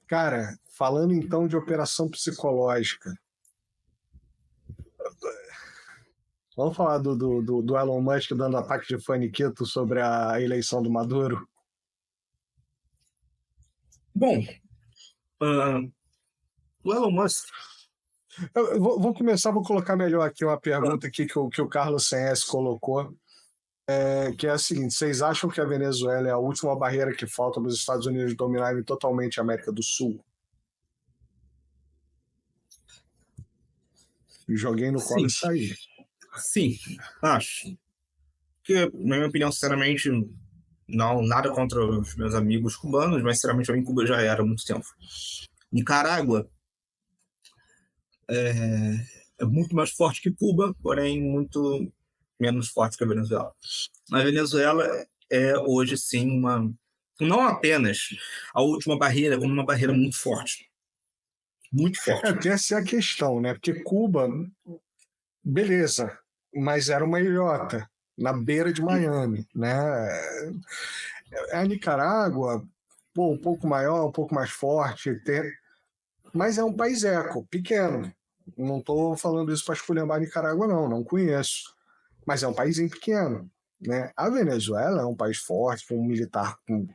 Cara, falando então de operação psicológica, vamos falar do Elon Musk dando ataque de faniquito sobre a eleição do Maduro? Bom, ah, o Elon Musk, Vou começar, vou colocar melhor aqui uma pergunta aqui que o Carlos CS colocou, que é a seguinte: vocês acham que a Venezuela é a última barreira que falta para os Estados Unidos dominarem totalmente a América do Sul? Joguei no colo sim, e saí. sim, acho. Que, na minha opinião, sinceramente, não, nada contra os meus amigos cubanos, mas sinceramente, em Cuba já era há muito tempo. Nicarágua é muito mais forte que Cuba, porém muito menos forte que a Venezuela. A Venezuela é hoje sim não apenas a última barreira, como uma barreira muito forte. Muito forte. Que essa é a questão, né? Porque Cuba, beleza, mas era uma ilhota na beira de Miami, né? A Nicarágua, pô, um pouco maior, um pouco mais forte, mas é um país pequeno. Não estou falando isso para esculhambar a Nicarágua, não conheço. Mas é um país pequeno. Né? A Venezuela é um país forte, com um militar, com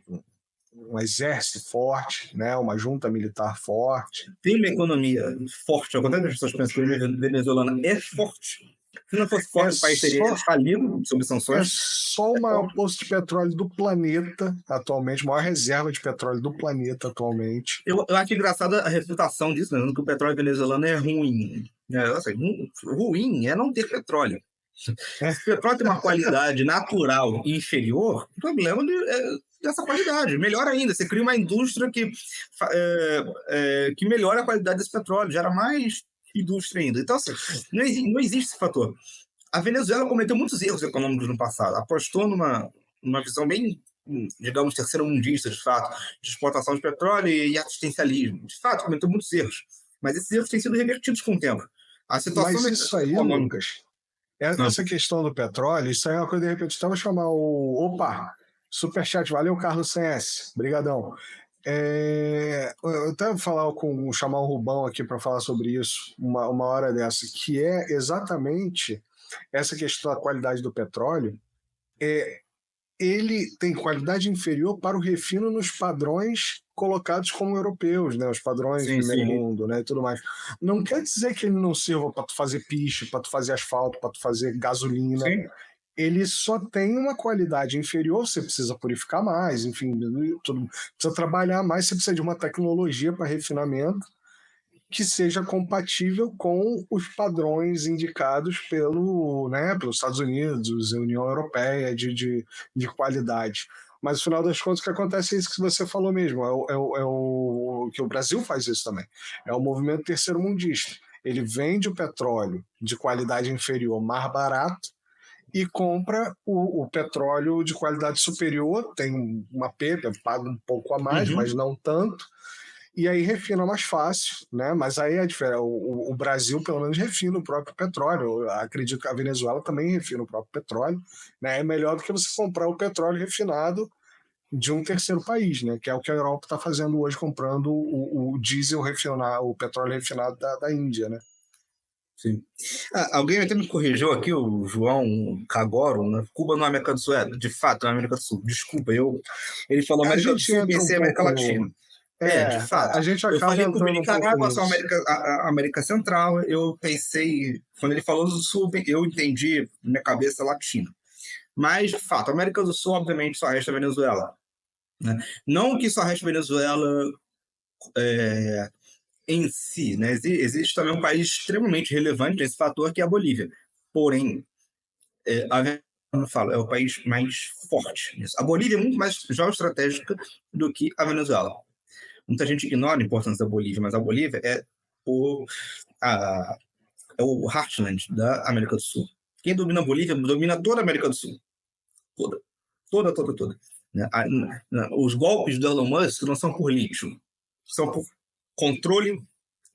um exército forte, né? Uma junta militar forte. Tem uma economia forte, ao contrário das pessoas pensam que a venezuelana é forte. Se não fosse É forte, o país teria só, falido sob é sanções. só o maior poço de petróleo do planeta atualmente, maior reserva de petróleo do planeta atualmente. Eu acho engraçada a refutação disso, né? Que o petróleo venezuelano é ruim. Assim, ruim é não ter petróleo. É, Se o petróleo tem uma qualidade natural inferior, o problema é dessa qualidade. Melhor ainda, você cria uma indústria que melhora a qualidade desse petróleo, gera mais indústria ainda. Então, assim, não existe esse fator. A Venezuela cometeu muitos erros econômicos no passado. Apostou numa visão bem, digamos, terceiro-mundista, de fato, de exportação de petróleo e assistencialismo. De fato, cometeu muitos erros. Mas esses erros têm sido revertidos com o tempo. A situação mas isso aí, econômica. Lucas, essa questão do petróleo, isso aí é uma coisa, de repente, então vou chamar o. Opa! Superchat, valeu, Carlos CS. Obrigadão. Eu até vou chamar o Rubão aqui para falar sobre isso uma hora dessa, que é exatamente essa questão da qualidade do petróleo. Ele tem qualidade inferior para o refino nos padrões colocados como europeus, né? Os padrões de Sim, primeiro sim. mundo, né? E tudo mais. Não quer dizer que ele não sirva para tu fazer piche, para tu fazer asfalto, para tu fazer gasolina. Sim. Ele só tem uma qualidade inferior, você precisa purificar mais, enfim, tudo, precisa trabalhar mais, você precisa de uma tecnologia para refinamento que seja compatível com os padrões indicados pelos Estados Unidos, União Europeia de qualidade. Mas, no final das contas, o que acontece é isso que você falou mesmo, que o Brasil faz isso também. É o movimento terceiro-mundista. Ele vende o petróleo de qualidade inferior mais barato e compra o petróleo de qualidade superior, tem uma perda, paga um pouco a mais, mas Uhum. não tanto, e aí refina mais fácil, né? Mas aí é diferente. O Brasil, pelo menos, refina o próprio petróleo. Eu acredito que a Venezuela também refina o próprio petróleo. Né? É melhor do que você comprar o petróleo refinado de um terceiro país, né? Que é o que a Europa está fazendo hoje, comprando o diesel refinado, o petróleo refinado da Índia, né? Sim. Alguém até me corrigiu aqui, o João Cagoro, né? Cuba não é América do Sul. De fato, é América do Sul. Desculpa, ele falou A América do gente Sul, entra um pensei América pouco Latina. no. De fato. A gente Eu acaba falei Cuba e entrando um pouco Nicarágua são nisso. América Central. Eu pensei, quando ele falou do Sul, eu entendi na minha cabeça latina. Mas, de fato, a América do Sul, obviamente, só resta a Venezuela. Né? Não que só resta a Venezuela em si, né? Existe também um país extremamente relevante nesse fator, que é a Bolívia. Porém, como eu falo, é o país mais forte nisso. A Bolívia é muito mais geoestratégica do que a Venezuela. Muita gente ignora a importância da Bolívia, mas a Bolívia a, é o heartland da América do Sul. Quem domina a Bolívia domina toda a América do Sul. Toda. Toda, toda, toda. Né? Os golpes do Elon Musk não são por lixo, são por controle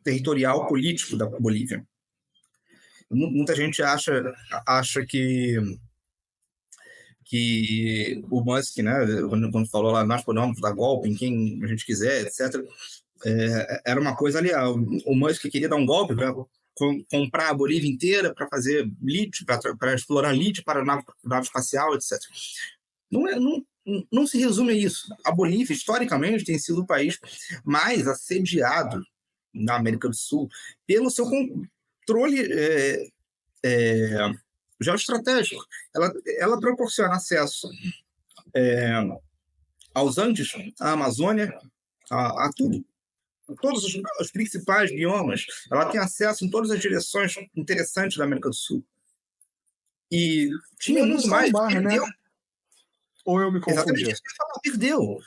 territorial político da Bolívia. Muita gente acha que o Musk, né, quando falou lá, nós podemos dar golpe em quem a gente quiser, etc., era uma coisa ali, o Musk queria dar um golpe para comprar a Bolívia inteira para fazer lítio, para explorar lítio para nave espacial, etc. Não se resume a isso. A Bolívia, historicamente, tem sido o país mais assediado na América do Sul pelo seu controle geoestratégico. Ela proporciona acesso aos Andes, à Amazônia, a tudo. Todos os principais biomas. Ela tem acesso em todas as direções interessantes da América do Sul. E tinha Menos muito ao mais. mar, né? Perdeu. Ou eu me confundi? Exatamente. Perdeu.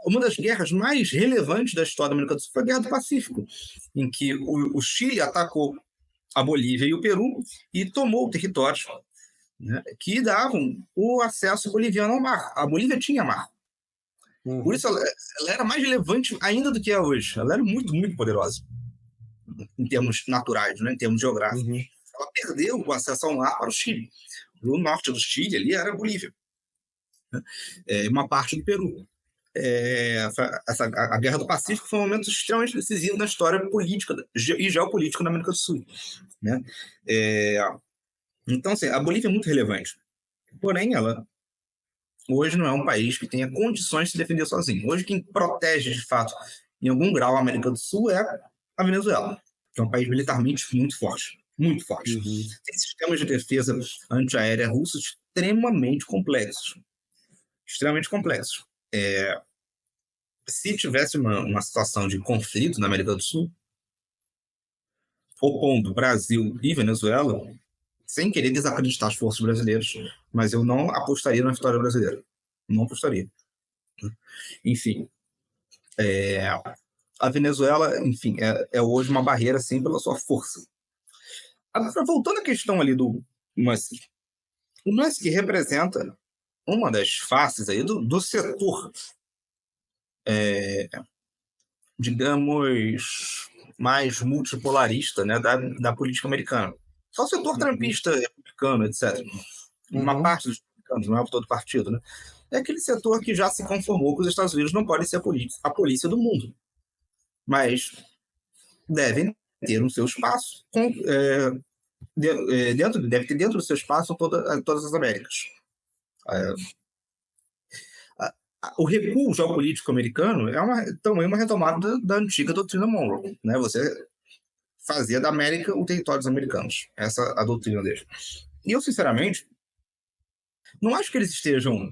Uma das guerras mais relevantes da história da América do Sul foi a Guerra do Pacífico, em que o Chile atacou a Bolívia e o Peru e tomou territórios, né, que davam o acesso boliviano ao mar. A Bolívia tinha mar. Por isso ela era mais relevante ainda do que é hoje. Ela era muito, muito poderosa em termos naturais, né, em termos geográficos. Ela perdeu o acesso ao mar para o Chile. O norte do Chile ali era a Bolívia, né, uma parte do Peru. A Guerra do Pacífico foi um momento extremamente decisivo na história política e geopolítica da América do Sul, né? Então, assim, a Bolívia é muito relevante. Porém, ela hoje não é um país que tenha condições de se defender sozinho. Hoje, quem protege, de fato, em algum grau a América do Sul é a Venezuela, que é um país militarmente muito forte. Muito forte. Tem sistemas de defesa antiaérea russos extremamente complexos. Extremamente complexos. Se tivesse uma situação de conflito na América do Sul, opondo Brasil e Venezuela, sem querer desacreditar as forças brasileiras, mas eu não apostaria na vitória brasileira. Não apostaria. Enfim, a Venezuela, enfim, é hoje uma barreira, sim, pela sua força. Agora, voltando à questão ali do Musk, o Musk representa uma das faces aí do setor, digamos, mais multipolarista, né, da política americana. Só o setor trampista, republicano, etc. Uma parte dos republicanos, não é todo partido, né? É aquele setor que já se conformou que os Estados Unidos não podem ser a polícia do mundo, mas devem ter o seu espaço, deve ter dentro do seu espaço todas as Américas. O recuo geopolítico americano é também uma retomada da antiga doutrina Monroe, né? Você fazia da América o território dos americanos. Essa é a doutrina deles. E eu, sinceramente, não acho que eles estejam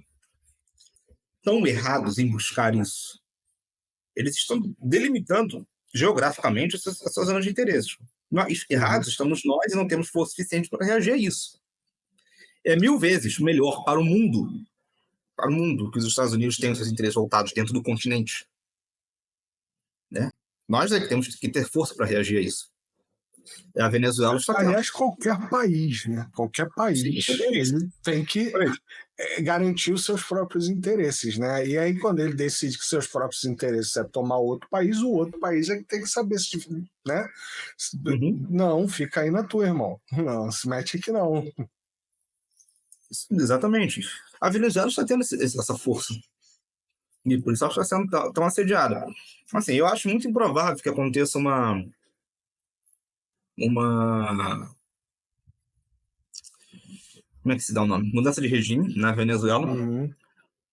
tão errados em buscar isso. Eles estão delimitando geograficamente as suas zonas de interesse. Nós, errados estamos nós e não temos força suficiente para reagir a isso. É 1000 vezes melhor para o mundo que os Estados Unidos tenham seus interesses voltados dentro do continente, né? Nós é que temos que ter força para reagir a isso. A Venezuela está tendo. Aliás, qualquer país, né? Qualquer país, ele tem que garantir os seus próprios interesses, né? E aí, quando ele decide que seus próprios interesses é tomar outro país, o outro país é que tem que saber se, né? Não, fica aí na tua, irmão. Não, se mete aqui não. Exatamente. A Venezuela está tendo essa força. E por isso ela está sendo tão assediada. Assim, eu acho muito improvável que aconteça uma como é que se dá o nome? Mudança de regime na Venezuela,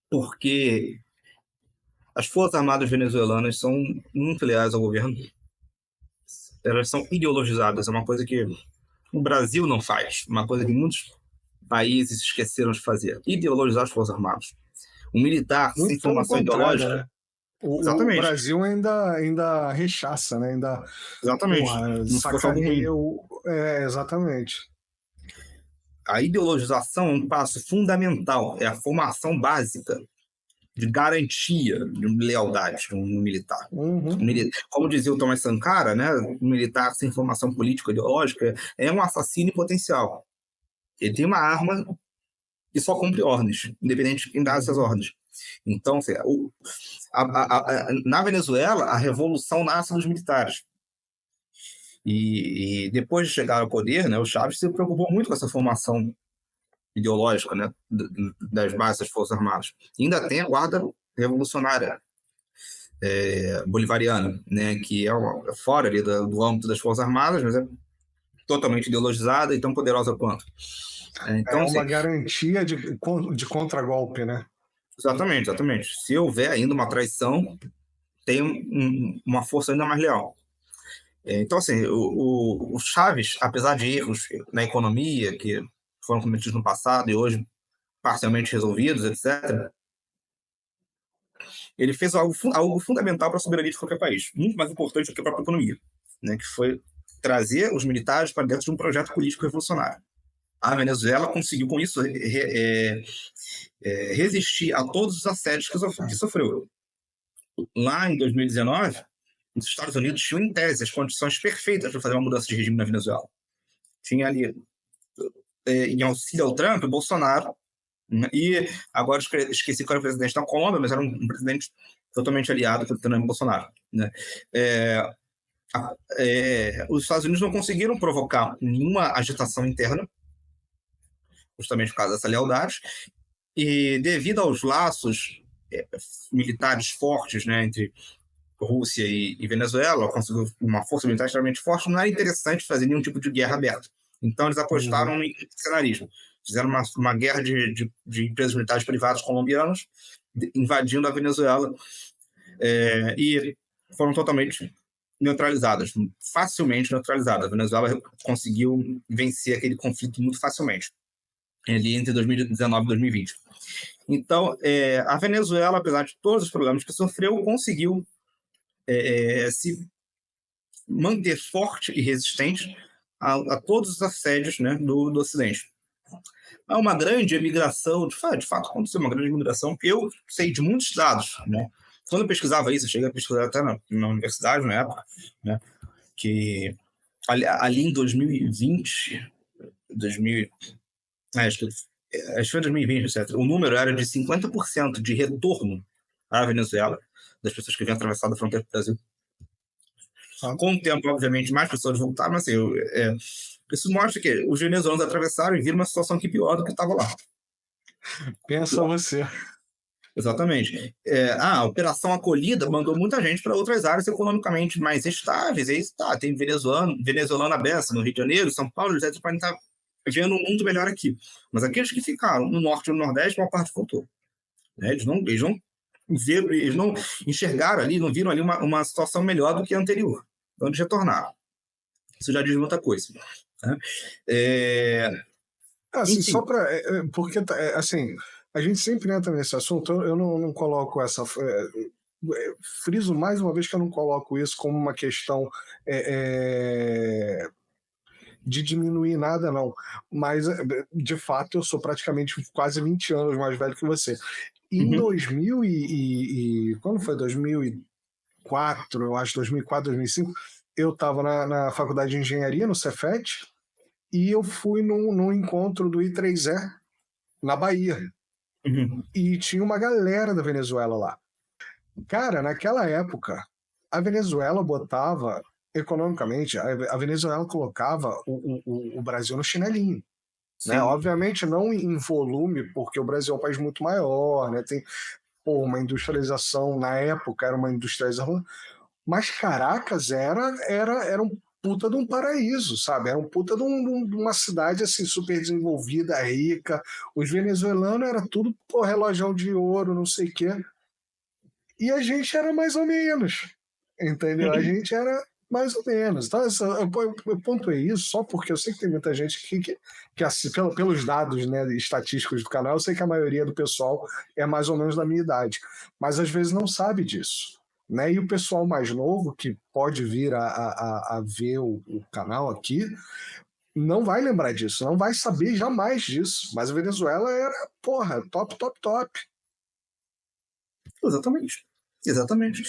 porque as Forças Armadas venezuelanas são muito leais ao governo. Elas são ideologizadas, é uma coisa que o Brasil não faz, uma coisa que muitos países esqueceram de fazer, ideologizar as Forças Armadas. O militar, muito sem formação ideológica... Né? O Brasil ainda rechaça, né? Ainda, exatamente. Porra, sacaneia exatamente. A ideologização é um passo fundamental, é a formação básica de garantia de lealdade de um militar. Como dizia o Thomas Sankara, né, um militar sem formação política ideológica é um assassino em potencial. Ele tem uma arma e só cumpre ordens, independente de quem dá essas ordens. Então, na Venezuela, a revolução nasce dos militares. E depois de chegar ao poder, né, o Chávez se preocupou muito com essa formação ideológica, né, das bases das Forças Armadas. E ainda tem a Guarda Revolucionária. bolivariana, né, que é fora ali do âmbito das Forças Armadas, mas é totalmente ideologizada e tão poderosa quanto. É Então, assim, uma garantia de contragolpe, né? exatamente, exatamente. Se houver ainda uma traição, tem uma força ainda mais leal. Então, assim, o Chaves, apesar de erros na economia que foram cometidos no passado e hoje parcialmente resolvidos, etc., ele fez algo fundamental para a soberania de qualquer país, muito mais importante do que a própria economia, né, que foi trazer os militares para dentro de um projeto político revolucionário. A Venezuela conseguiu, com isso, resistir a todos os assédios que sofreu. Lá em 2019, os Estados Unidos tinham, em tese, as condições perfeitas para fazer uma mudança de regime na Venezuela. Tinha ali, em auxílio ao Trump, o Bolsonaro, né, e agora esqueci qual era o presidente da Colômbia, mas era um presidente totalmente aliado com o Trump e Bolsonaro. Né? Os Estados Unidos não conseguiram provocar nenhuma agitação interna, justamente por causa dessa lealdade, e devido aos laços militares fortes, né, entre Rússia e Venezuela, conseguiu uma força militar extremamente forte, não era interessante fazer nenhum tipo de guerra aberta. Então eles apostaram em cenarismo. Fizeram uma guerra de empresas militares privadas colombianas, invadindo a Venezuela, e foram totalmente neutralizadas, facilmente neutralizadas. A Venezuela conseguiu vencer aquele conflito muito facilmente, ali entre 2019 e 2020. Então, a Venezuela, apesar de todos os problemas que sofreu, conseguiu se manter forte e resistente a todos os assédios, né, do Ocidente. Há uma grande emigração, de fato aconteceu uma grande emigração. Eu sei de muitos dados, né? Quando eu pesquisava isso, eu cheguei a pesquisar até na universidade, na época, né? Que ali em 2020, acho que foi 2020, etc., o número era de 50% de retorno à Venezuela, das pessoas que vinham atravessar a fronteira do Brasil. Com o tempo, obviamente, mais pessoas voltaram, mas assim, isso mostra que os venezuelanos atravessaram e viram uma situação que pior do que estava lá. Pensa você. Exatamente. A Operação Acolhida mandou muita gente para outras áreas economicamente mais estáveis. E aí, tem venezuelano aberto no Rio de Janeiro, São Paulo, eles podem estar vendo um mundo melhor aqui. Mas aqueles que ficaram no norte e no nordeste, uma parte voltou. Né? Eles não enxergaram ali, não viram ali uma situação melhor do que a anterior. Então eles retornaram. Isso já diz muita coisa. Né? Assim, só para. Porque, assim, a gente sempre entra nesse assunto, eu não coloco essa. Friso mais uma vez que eu não coloco isso como uma questão de diminuir nada, não. Mas, de fato, eu sou praticamente quase 20 anos mais velho que você. Em 2000 quando foi? 2004, eu acho, 2004, 2005, eu estava na faculdade de engenharia, no Cefet, e eu fui num encontro do I3E, na Bahia. E tinha uma galera da Venezuela lá. Cara, naquela época, a Venezuela botava, economicamente, a Venezuela colocava o Brasil no chinelinho. Né? Obviamente não em volume, porque o Brasil é um país muito maior, né? Tem uma industrialização, na época era uma industrialização, mas Caracas era um puta de um paraíso, sabe? Era um puta de uma cidade assim super desenvolvida, rica. Os venezuelanos era tudo relógio de ouro, não sei o quê. E a gente era mais ou menos, entendeu? A gente era mais ou menos. Então, eu pontuei isso só porque eu sei que tem muita gente que assim, pelos dados, né, estatísticos do canal, eu sei que a maioria do pessoal é mais ou menos da minha idade, mas às vezes não sabe disso. Né? E o pessoal mais novo, que pode vir a ver o canal aqui, não vai lembrar disso, não vai saber jamais disso. Mas a Venezuela era, porra, top, top, top. Exatamente. Exatamente.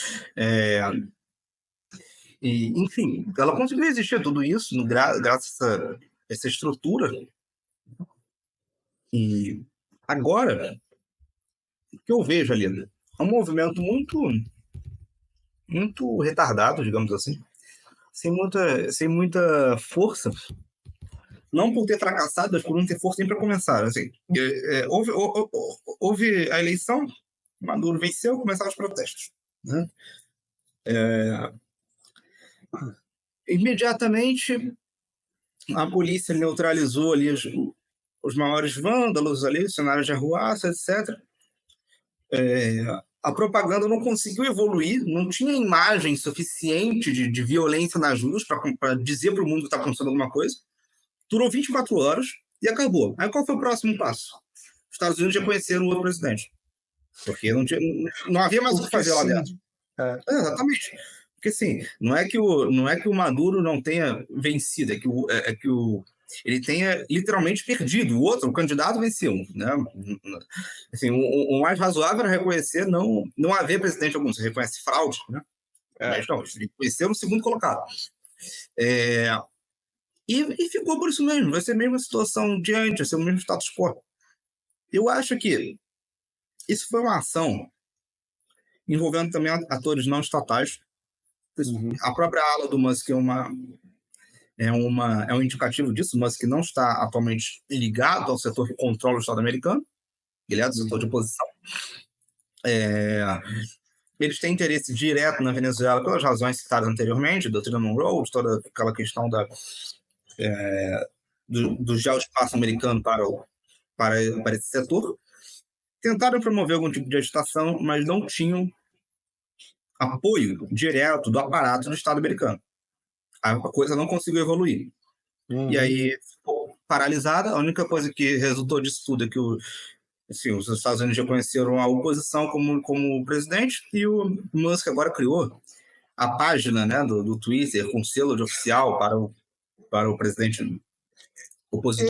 Enfim, ela conseguiu resistir a tudo isso graças a essa estrutura. E agora, o que eu vejo ali é um movimento muito, muito retardado, digamos assim, sem muita força. Não por ter fracassado, mas por não ter força nem para começar. Assim, houve a eleição, Maduro venceu, começaram os protestos. Né? Imediatamente, a polícia neutralizou ali os maiores vândalos ali, cenários de arruaça, etc. A propaganda não conseguiu evoluir, não tinha imagem suficiente de violência nas ruas para dizer para o mundo que está acontecendo alguma coisa. Durou 24 horas e acabou. Aí qual foi o próximo passo? Os Estados Unidos já conheceram o outro presidente. Porque não havia mais o que fazer lá dentro. Exatamente. Porque assim, não é que o Maduro não tenha vencido, é que ele tenha literalmente perdido. O candidato venceu. Né? Assim, o mais razoável era reconhecer não haver presidente algum. Você reconhece fraude, né? Mas não, ele reconheceu no segundo colocado. E ficou por isso mesmo. Vai ser a mesma situação diante, vai ser o mesmo status quo. Eu acho que isso foi uma ação envolvendo também atores não estatais. A própria ala do Musk é um indicativo disso. O Musk não está atualmente ligado ao setor que controla o Estado americano. Ele é do setor de oposição. Eles têm interesse direto na Venezuela pelas razões citadas anteriormente, doutrina Monroe, toda aquela questão do geoespaço americano para esse setor. Tentaram promover algum tipo de agitação, mas não tinham apoio direto do aparato do Estado americano. A coisa não conseguiu evoluir. E aí ficou paralisada. A única coisa que resultou disso tudo é que os Estados Unidos já conheceram a oposição como presidente, e o Musk agora criou a página, né, do Twitter com selo de oficial para o presidente opositor.